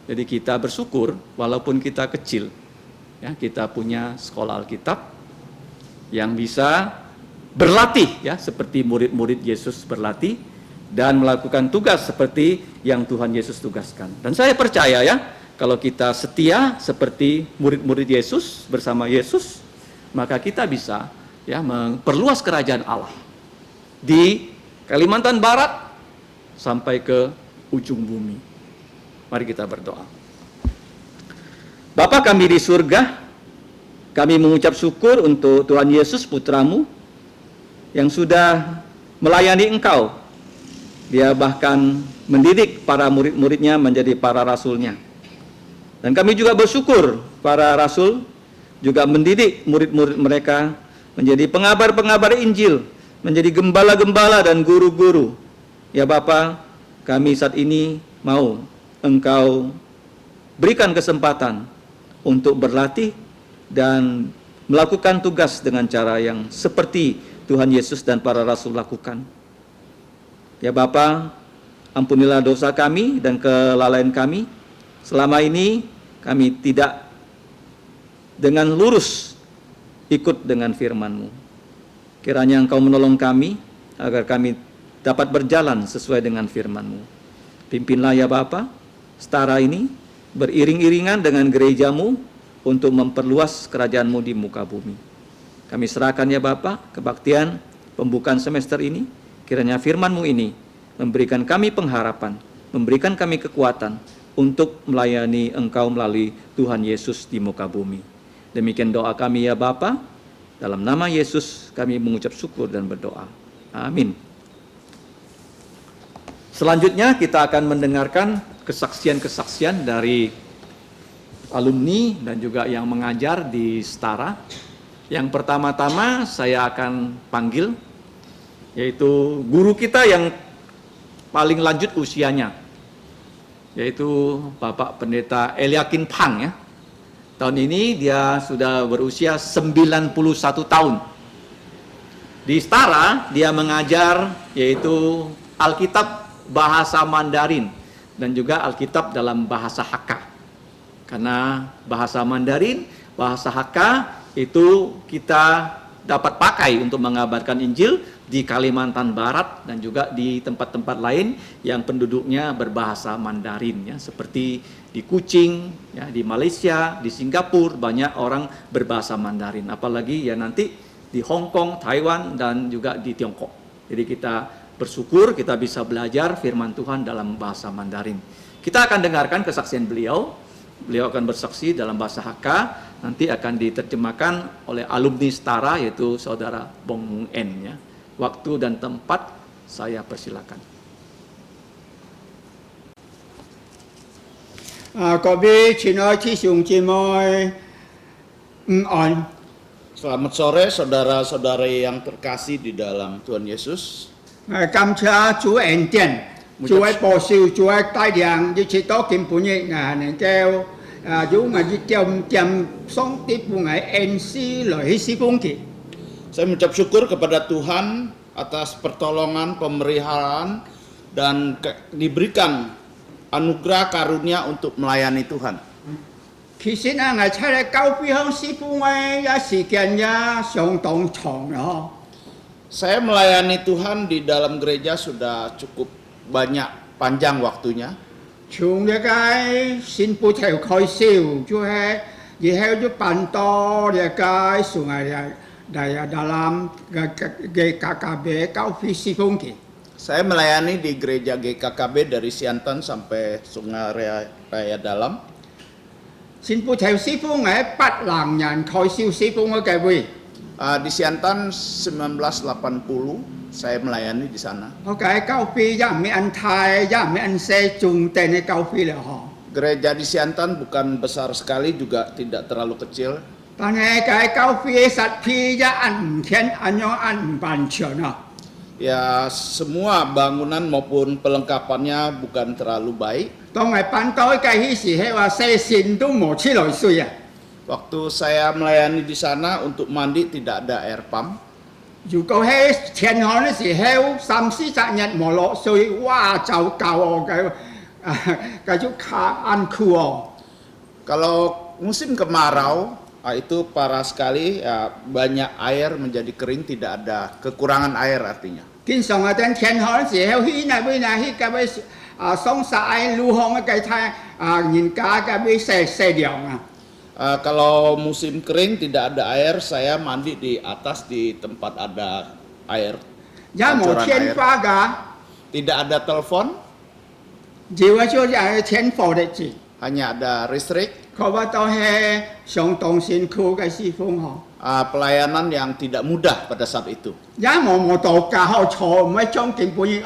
Jadi kita bersyukur walaupun kita kecil, ya, kita punya sekolah Alkitab yang bisa berlatih, ya, seperti murid-murid Yesus berlatih dan melakukan tugas seperti yang Tuhan Yesus tugaskan. Dan saya percaya, ya, kalau kita setia seperti murid-murid Yesus bersama Yesus, maka kita bisa, ya, memperluas kerajaan Allah di Kalimantan Barat sampai ke ujung bumi. Mari kita berdoa. Bapa kami di surga, kami mengucap syukur untuk Tuhan Yesus putramu yang sudah melayani Engkau. Dia bahkan mendidik para murid-muridnya menjadi para rasulnya. Dan kami juga bersyukur para rasul juga mendidik murid-murid mereka menjadi pengabar-pengabar Injil, menjadi gembala-gembala dan guru-guru. Ya Bapa, kami saat ini mau Engkau berikan kesempatan untuk berlatih dan melakukan tugas dengan cara yang seperti Tuhan Yesus dan para rasul lakukan. Ya Bapa, ampunilah dosa kami dan kelalaian kami. Selama ini kami tidak dengan lurus ikut dengan firman-Mu. Kiranya Engkau menolong kami agar kami dapat berjalan sesuai dengan firman-Mu. Pimpinlah ya Bapa, setara ini beriring-iringan dengan gereja-Mu untuk memperluas kerajaan-Mu di muka bumi. Kami serahkan ya Bapa kebaktian pembukaan semester ini. Kiranya firman-Mu ini memberikan kami pengharapan, memberikan kami kekuatan untuk melayani Engkau melalui Tuhan Yesus di muka bumi. Demikian doa kami ya Bapa. Dalam nama Yesus kami mengucap syukur dan berdoa. Amin. Selanjutnya kita akan mendengarkan kesaksian-kesaksian dari alumni dan juga yang mengajar di Setara. Yang pertama-tama saya akan panggil, yaitu guru kita yang paling lanjut usianya, yaitu Bapak Pendeta Eliakin Pang, ya. Tahun ini dia sudah berusia 91 tahun. Di Setara dia mengajar yaitu Alkitab bahasa Mandarin dan juga Alkitab dalam bahasa Hakka. Karena bahasa Mandarin, bahasa Hakka itu kita dapat pakai untuk mengabarkan Injil di Kalimantan Barat dan juga di tempat-tempat lain yang penduduknya berbahasa Mandarin, ya, seperti di Kuching, ya, di Malaysia, di Singapura banyak orang berbahasa Mandarin, apalagi ya nanti di Hong Kong, Taiwan dan juga di Tiongkok. Jadi kita bersyukur kita bisa belajar firman Tuhan dalam bahasa Mandarin. Kita akan dengarkan kesaksian beliau. Beliau akan bersaksi dalam bahasa Hakka, nanti akan diterjemahkan oleh alumni Setara yaitu Saudara Bong Mung En, ya. Waktu dan tempat saya persilakan. Selamat sore saudara-saudari yang terkasih di dalam Tuhan Yesus. Saya mengucap syukur kepada Tuhan atas pertolongan, pemeliharaan, dan diberikan anugerah karunia untuk melayani Tuhan. Saya melayani Tuhan di dalam gereja sudah cukup banyak, panjang waktunya. Saya melayani di gereja GKKB dari Siantan sampai Sungai Raya Dalam. Di Siantan 1980 saya melayani di sana. Gereja di Siantan bukan besar sekali juga tidak terlalu kecil. Ya, semua bangunan maupun pelengkapannya bukan terlalu baik. Waktu saya melayani di sana untuk mandi tidak ada air pump. cái chút khá ăn khua Kalau musim kemarau, itu parah sekali, ya, banyak air menjadi kering, tidak ada kekurangan air artinya. kinh sòng ở trên thiên họ chỉ heo hi này bây này hi cái bây sông sải lưu hong cái thay nhìn cá cái bây xe điệu Kalau musim kering tidak ada air, saya mandi di atas di tempat ada air. giá một Pancuran thiên air. pha cả Tidak ada telepon, chỉ có chỗ là thiên phổ đấy chỉ hanya ada listrik. có bao tao he sòng đồng xin khu cái si phong họ Pelayanan yang tidak mudah pada saat itu. giá một tàu cá họ chở mấy trong kinh bùi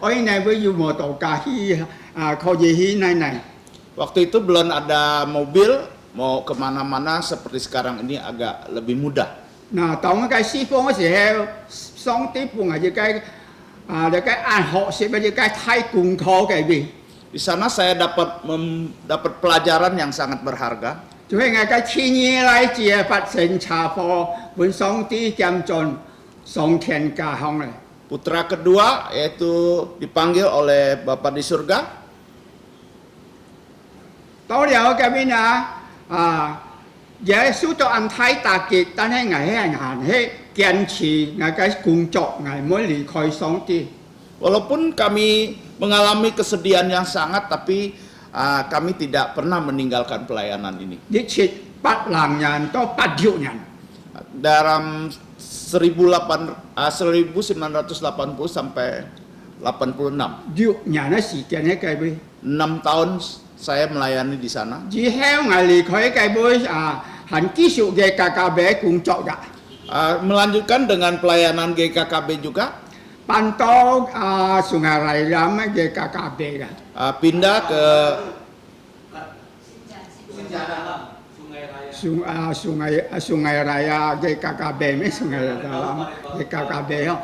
ở này bây giờ một tàu cá hi có gì hi này Waktu itu belum ada mobil, mau kemana-mana seperti sekarang ini agak lebih mudah. nè tổng cái si phong cái heo song tiếp vùng ở cái ăn họ sẽ bây giờ cái thay cùng khó cái gì Di sana saya dapat pelajaran yang sangat berharga. cho nên cái thiên nhiên lại chỉ phát sinh trà phô vẫn song tí kiam chọn song thiên cả hong này Putra kedua yaitu dipanggil oleh Bapa di surga. đó là cái bên Giêsu cho anh thấy ta kiệt ta hay ngày hay ngàn hay kiên trì ngày cái cùng chọn ngày mới lì khỏi song tí Walaupun kami mengalami kesedihan yang sangat, tapi kami tidak pernah meninggalkan pelayanan ini. đi chết bắt làm nhàn to bắt diệu nhàn Dalam 1980 sampai 86. diệu nhàn nó sự kiện cái bên 6 tahun saya melayani di sana. chỉ heo ngày lì khỏi cái bên hẳn kỹ sự về cả bé cùng chọn cả Melanjutkan dengan pelayanan GKKB juga, ban to sungai raya mấy về cả bé cả pindah ke sungai raya về cả bé mấy sungai raya về cả bé không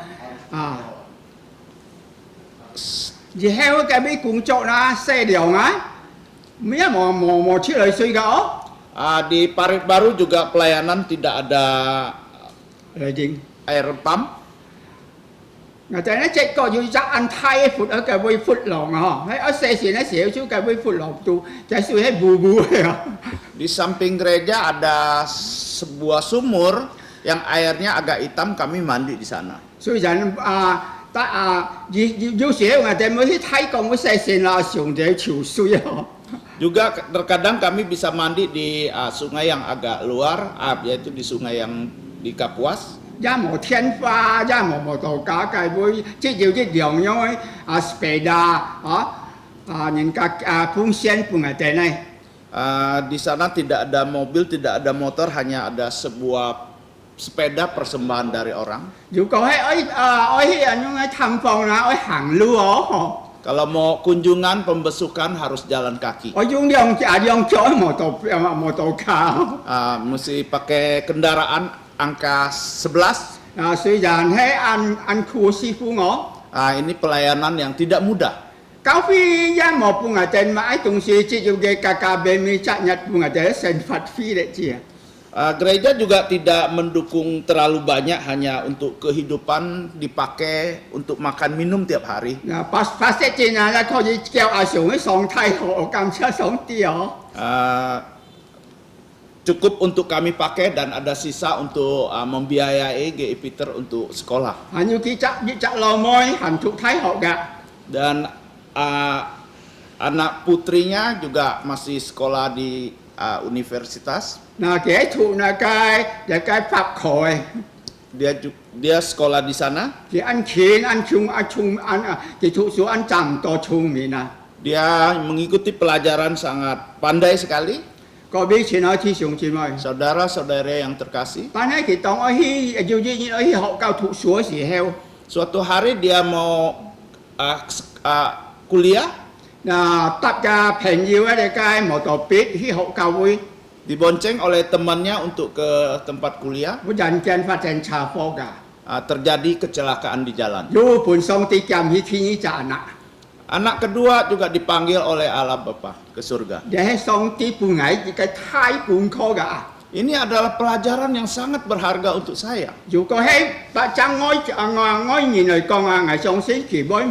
chỉ heo cái bên cùng chọn là xe điều á mấy mò chiếc lời suy gõ di Parit Baru juga pelayanan tidak ada là gì air pump. người ta nói chạy có như chắc ăn thay phút ở cái bên phút lòng hả hay ở xe xịn nó xỉu chú cái bên phút lòng tu chạy suy hết bù bù à Di samping gereja ada sebuah sumur yang airnya agak hitam, kami mandi di sana. suy rằng ta dù xỉu người ta mới thấy con cái xe xịn là xuống để chịu suy hả Juga terkadang kami bisa mandi di sungai yang agak luar, yaitu di sungai yang di Kapuas. giá một thiên pha giá một tàu cá cái với chỉ nhiều cái điều như speda những cái phun sen phun ở đây này Di sana tidak ada mobil, tidak ada motor, hanya ada sebuah sepeda persembahan dari orang. dù có hay ở những cái thăm phòng là ở hàng lưu ở Kalau mau kunjungan pembesukan harus jalan kaki. ở dung dòng chói một tàu cá Mesti pakai kendaraan angka 11. suy rằng hay ăn khu si phu ngõ Ini pelayanan yang tidak mudah. cáo phi giá một phun ở trên mà ai tung si chỉ dùng cái cả bên mi chặt nhặt phun ở đây sen phạt phi đấy chị Gereja juga tidak mendukung terlalu banyak, hanya untuk kehidupan, dipakai untuk makan minum tiap hari. phát sẽ trên là có gì kéo xuống cái sòng thay hộ cầm xe sòng tiêu Cukup untuk kami pakai dan ada sisa untuk membiayai GI Peter untuk sekolah. như cái chặt lò môi hẳn thuộc thái hộ cả Dan anak putrinya juga masih sekolah di universitas. là kẻ thụ là cái pháp khỏi Dia sekolah di sana. thì ăn khiến ăn chung thì thụ số ăn chẳng to chung mình Dia mengikuti pelajaran sangat pandai sekali. có biết chuyện nói thì xuống chuyện rồi Saudara-saudara yang terkasih, bạn ấy thì tổng ở hi dù gì ở hi họ cao thụ số gì heo suatu hari dia mau kuliah, là tập ra phèn yêu ở đây cái một tổ biết hi họ cao vui dibonceng oleh temannya untuk ke tempat kuliah. bây giờ chân phát triển trà phô cả Terjadi kecelakaan di jalan. dù buồn sông tí chạm hi thi nhí trả nạ Anak kedua juga dipanggil oleh Allah Bapa ke surga. để sông tí buồn ấy cái thái buồn khó cả Ini adalah pelajaran yang sangat berharga untuk saya. 如果喺百爭哀言嚟講啊，係上星期唔可以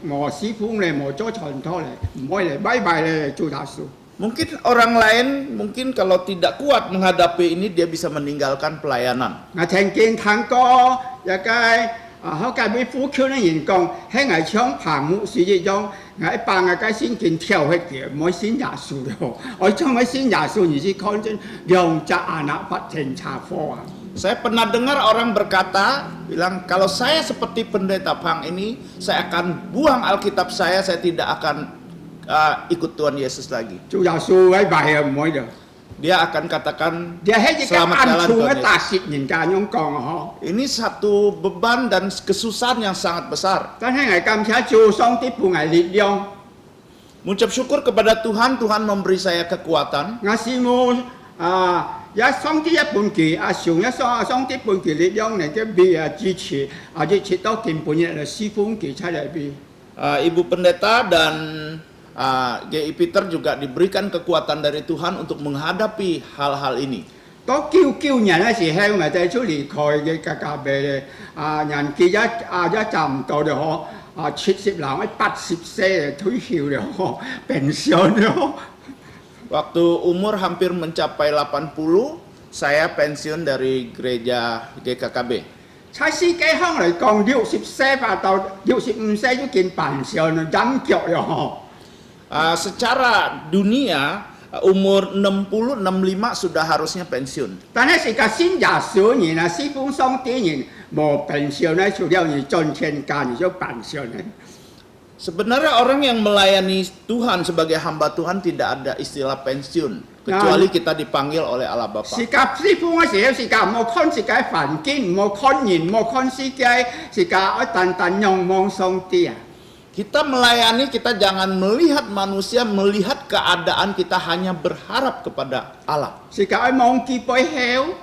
磨師傅嚟磨咗傳拖嚟，唔可以嚟拜拜嚟做大樹。 Mungkin orang lain, mungkin kalau tidak kuat menghadapi ini, dia bisa meninggalkan pelayanan. 我聽見聽過一個好介俾夫橋嘅人講，喺藝搶棚木樹一種，我扮嘅個先見跳起嘅，唔可以先耶穌咯。我將佢先耶穌，而是看見兩隻anak不停查課啊！ Saya pernah dengar orang berkata, bilang kalau saya seperti pendeta Pang ini, saya akan buang Alkitab saya tidak akan ikut Tuhan Yesus lagi. 做耶穌禮拜啊，唔可以嘅。 Dia akan katakan Dia喺一個 selamat 暗 jalan 處 Tuhan 嘅大 Yesus. 舌人家咁講啊，嗬。 Ini satu beban dan kesusahan yang sangat besar. 但係我感謝主上帝俾我力量， Mengucap syukur kepada Tuhan, Tuhan memberi saya kekuatan. 我是冇上帝一半嘅，上帝半嘅力量嚟嘅俾支持，支持到根本嘅師傅嘅出嚟俾。 Ibu pendeta dan GI Peter juga diberikan kekuatan dari Tuhan untuk menghadapi hal-hal ini. 當叫人嘅時候，我哋就離開嘅隔壁咧，人記一站唔到就嗬，70人80歲退休了嗬，pensiun了。 Waktu umur hampir mencapai 80, saya pensiun dari gereja GKKB. 喺世界上嚟講，60歲到65歲都見 pensiun 飲腳了嗬。 Secara dunia umur 60-65 sudah harusnya pensiun. 但係是個新耶穌人啊，西方上帝人冇 pensiun 咧，除了你賺錢間，你就 pensiun 咧。 Sebenarnya orang yang melayani Tuhan sebagai hamba Tuhan tidak ada istilah pensiun, kecuali kita dipanggil oleh Allah Bapa. 是個西方嘅時候，是個冇看世界環境，冇看人，冇看世界，是個單單仰望上帝啊。 Kita melayani, kita jangan melihat manusia, melihat keadaan, kita hanya berharap kepada Allah. 是個愛望見背後，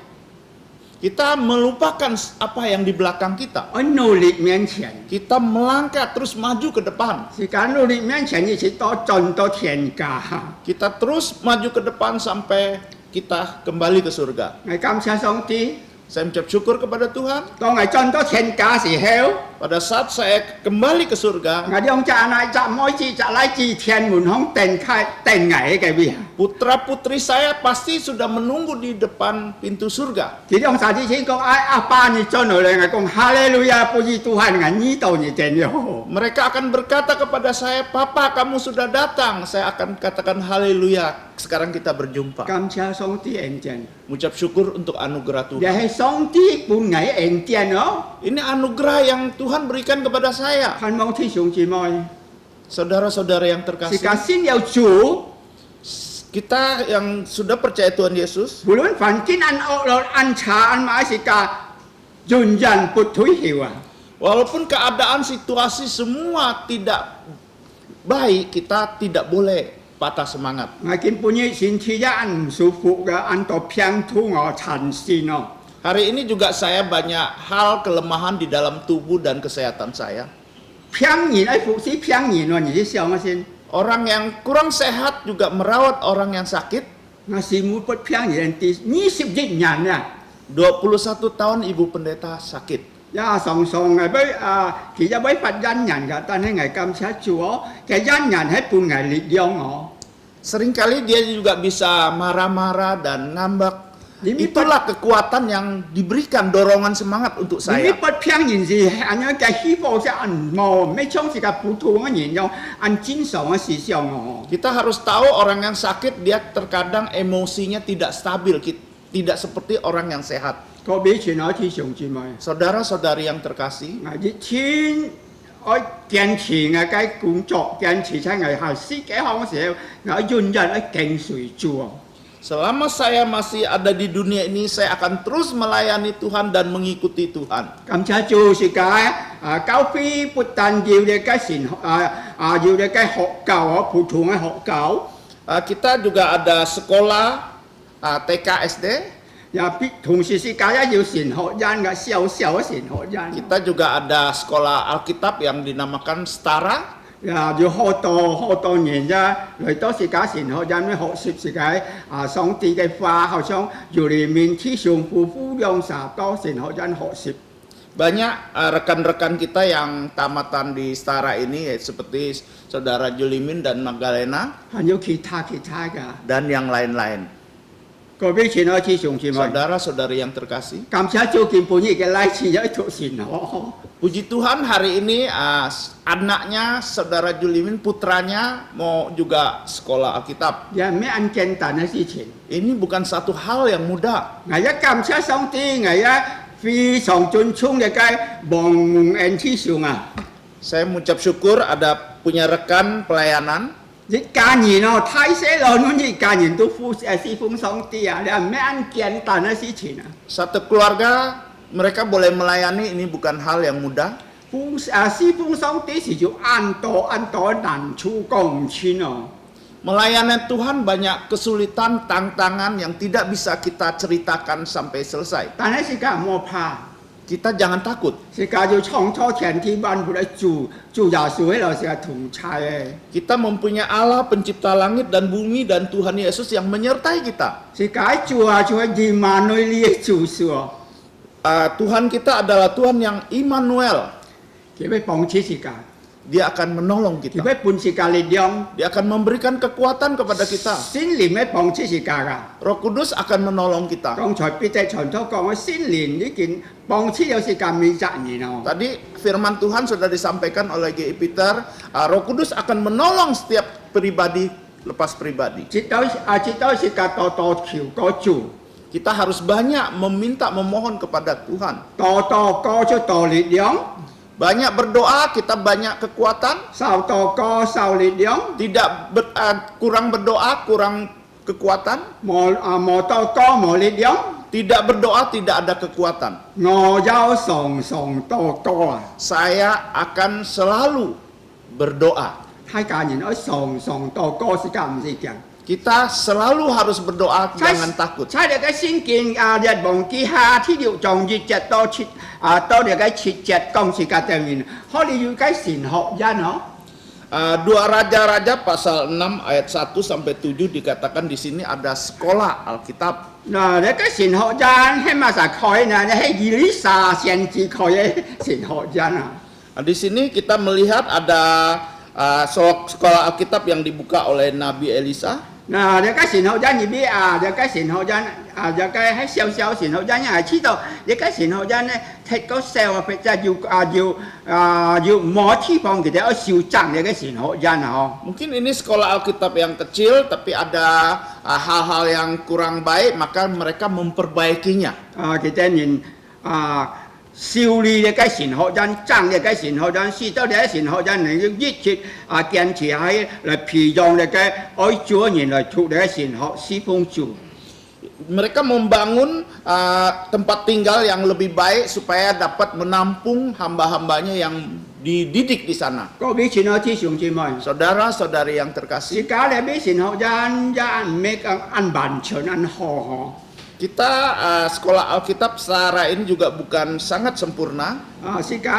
Kita melupakan apa yang di belakang kita. 愛努力面前， Kita melangkah terus maju ke depan. 是個努力面前，一直到進到天家。 Kita terus maju ke depan sampai kita kembali ke surga. 我感謝上帝， Saya mengucap syukur kepada Tuhan. 當我進到天家時候， Pada saat saya kembali ke surga, 我用隻奶隻妹子隻奶子天門口定開定危嘅邊。 putra-putri saya pasti sudah menunggu di depan pintu surga. 佢用啥子錢講？阿爸你進來我講哈利路亞，不知Tuhan我呢度你定了。 Mereka akan berkata kepada saya, Papa kamu sudah datang. Saya akan katakan haleluya. Sekarang kita berjumpa. 感謝上帝恩典， Mengucap syukur untuk anugerah 又 Tuhan. 係上帝本我恩典咯。 Ini anugerah yang Tuhan berikan kepada saya. 盼望弟兄姊妹， Saudara-saudara yang 是 terkasih, 個先有主， kita yang sudah percaya Tuhan Yesus, 無論環境按惡落按差按買是個人人不退休啊。 walaupun keadaan situasi semua tidak baik, kita tidak boleh patah semangat. 我見半夜身體一唔舒服嘅，按到偏吐我殘線咯。 Hari ini juga saya banyak hal kelemahan di dalam tubuh dan kesehatan saya. 偏人喺服侍偏人喎，你想我先， Orang yang kurang sehat juga merawat orang yang sakit. 我是冇不偏人啲21人啊。 21 tahun ibu pendeta sakit. 呀，常常其實俾罰恩人㗎，但係我感謝主哦，嘅恩人喺半危力量我。 Seringkali dia juga bisa marah-marah dan ngambek. Ini Itulah kekuatan yang diberikan, dorongan semangat untuk 你 saya. 不偏人是按樣嘅希望是按冇，咩像是個普通嘅人樣，按正常嘅思想哦。 Kita harus tahu orang yang sakit dia terkadang emosinya tidak stabil, tidak seperti orang yang sehat. 個俾錢我弟兄姊妹， Saudara-saudari yang terkasih, 我啲錢我堅持我嘅工作，堅持喺我係世界上嘅時候，我仍然喺跟隨主哦。 selama saya masih ada di dunia ini, saya akan terus melayani Tuhan dan mengikuti Tuhan. 感謝主是個教會不但要你嘅神要你嘅學教哦，普通嘅學教。 Kita juga ada sekolah TK SD. 又必同時是教一要神學人嘅小小嘅神學人。 Kita juga ada sekolah Alkitab yang dinamakan Setara. 要好多年啫，嚟多是假神學人咧學習是解上帝嘅話，好像อยู่裏面ที่ชมผู้用撒多神學人學習。 Banyak rekan-rekan kita yang tamatan di Setara ini seperti saudara Julimin dan Magdalena 還有其他㗎。 dan yang lain-lain. 各位親愛弟兄姊妹， Saudara-saudari yang terkasih, 感謝主見本日嘅禮次有一條神學。 puji Tuhan hari ini anaknya saudara Julimin, putranya mau juga sekolah Alkitab. 也咩咁簡單嘅事情。 Ini bukan satu hal yang mudah. 我一感謝上帝，我一非常尊重嘅蒙恩之上啊！ Saya mengucap syukur ada punya rekan pelayanan. 一家人哦，太細咯，我一家人都侍奉上帝啊！你係咩咁簡單嘅事情啊？ Satu keluarga mereka boleh melayani, ini bukan hal yang mudah. 侍奉上帝是要按多難處講唔清哦。 Melayani Tuhan banyak kesulitan, tantangan yang tidak bisa kita ceritakan sampai selesai. 但係世界唔好怕， Kita jangan takut. 世界要創造天地萬物嚟住耶穌喺度係同齊嘅。 Kita mempunyai Allah pencipta langit dan bumi dan Tuhan Yesus yang menyertai kita. 世界住係以萬內利嘅住數， Tuhan kita adalah Tuhan yang Immanuel. 佢會幫助世界， Dia akan menolong 佢 kita. 會伴世界力量， Dia akan memberikan kekuatan kepada kita. 聖靈會幫助世界㗎。 Roh Kudus akan menolong kita. 剛才彼得傳道講嘅聖靈呢件幫助有世界未責任哦。 Tadi firman Tuhan sudah disampaikan oleh G.I. Peter. Roh Kudus akan menolong setiap pribadi lepas pribadi. 直到世界多求個主， Kita harus banyak memohon kepada Tuhan. 多個就多力量， Banyak berdoa, kita banyak kekuatan. 少多個少力量， Tidak kurang berdoa, kurang kekuatan. 冇多個冇力量， Tidak berdoa, tidak ada kekuatan. 我有常多個啊！ Saya akan selalu berdoa. 太家人我常多個時間唔是講。 Kita selalu harus berdoa, jangan takut. 在呢個聖經日忘記下ที่6章1節到呢個7節講世界上面，可能要解神學人哦。 Dua Raja-Raja pasal 6 ayat 1 sampai 7 dikatakan di sini ada sekolah Alkitab. 嗱，呢個神學人係咪實開呢？係以利沙先知開嘅神學人啊！ Di sini kita melihat ada sekolah Alkitab yang dibuka oleh Nabi Elisa. 嗱，呢個神學人入邊呢個神學人呢個係小神學人係知道呢個神學人呢，睇個社會就要冇地方佢哋要修正呢個神學人啊！ Mungkin ini sekolah Alkitab yang kecil, tapi ada hal-hal yang kurang baik, maka mereka memperbaikinya. 佢哋人修理呢個神學人，爭呢個神學人，使到呢個神學人能夠一直堅持喺嚟培養呢個愛主嘅人嚟做呢個神學侍奉主。 Mereka membangun tempat tinggal yang lebih baik supaya dapat menampung hamba-hambanya yang dididik di sana. 各位親愛弟兄姊妹， Saudara-saudari yang 而 terkasih, 家呢啲神學人一按完全按好。 kita sekolah Alkitab Setara ini juga bukan sangat sempurna. 世界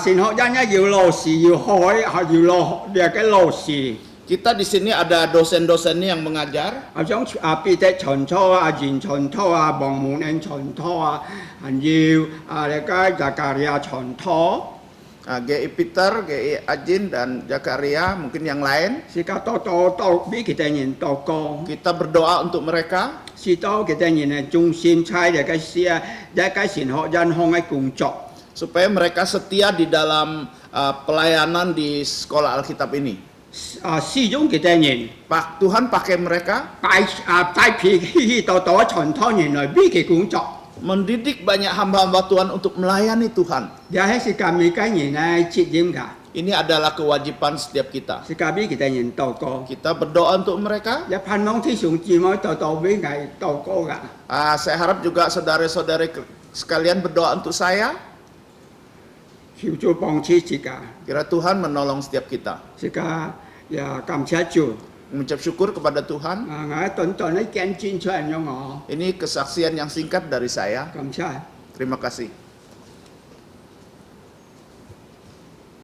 神學人要老師要開，要落呢個老師。 Kita di sini ada dosen-dosennya yang mengajar. 像彼得傳道嚴傳道王門恩傳道還要呢個撒加利亞傳道。 G.I. Peter, G.I. Ajin, dan Zakaria, mungkin yang lain. 世界多俾佢哋人多個。 Kita berdoa untuk mereka. 使到佢哋人中心差呢個神學人向嘅工作。 Supaya mereka setia di dalam pelayanan di sekolah Alkitab ini. 使用佢哋人。 Tuhan pakai mereka 帶皮多傳道人來俾佢工作。 mendidik banyak hamba-hamba Tuhan untuk melayani Tuhan. 又係世界每個人嘅責任㗎。 Ini adalah kewajiban setiap kita. 世界俾佢哋人多個。 Kita berdoa untuk mereka. 一盼望弟兄姊妹多俾佢多個㗎。 Saya harap juga saudara-saudari sekalian berdoa untuk saya. 求主幫助自己。 Kira Tuhan menolong setiap kita. 世界也感謝主。 Mengucap syukur kepada Tuhan. 我短啲見證出嚟咗我， Ini kesaksian yang singkat dari saya. 感謝。 Terima kasih.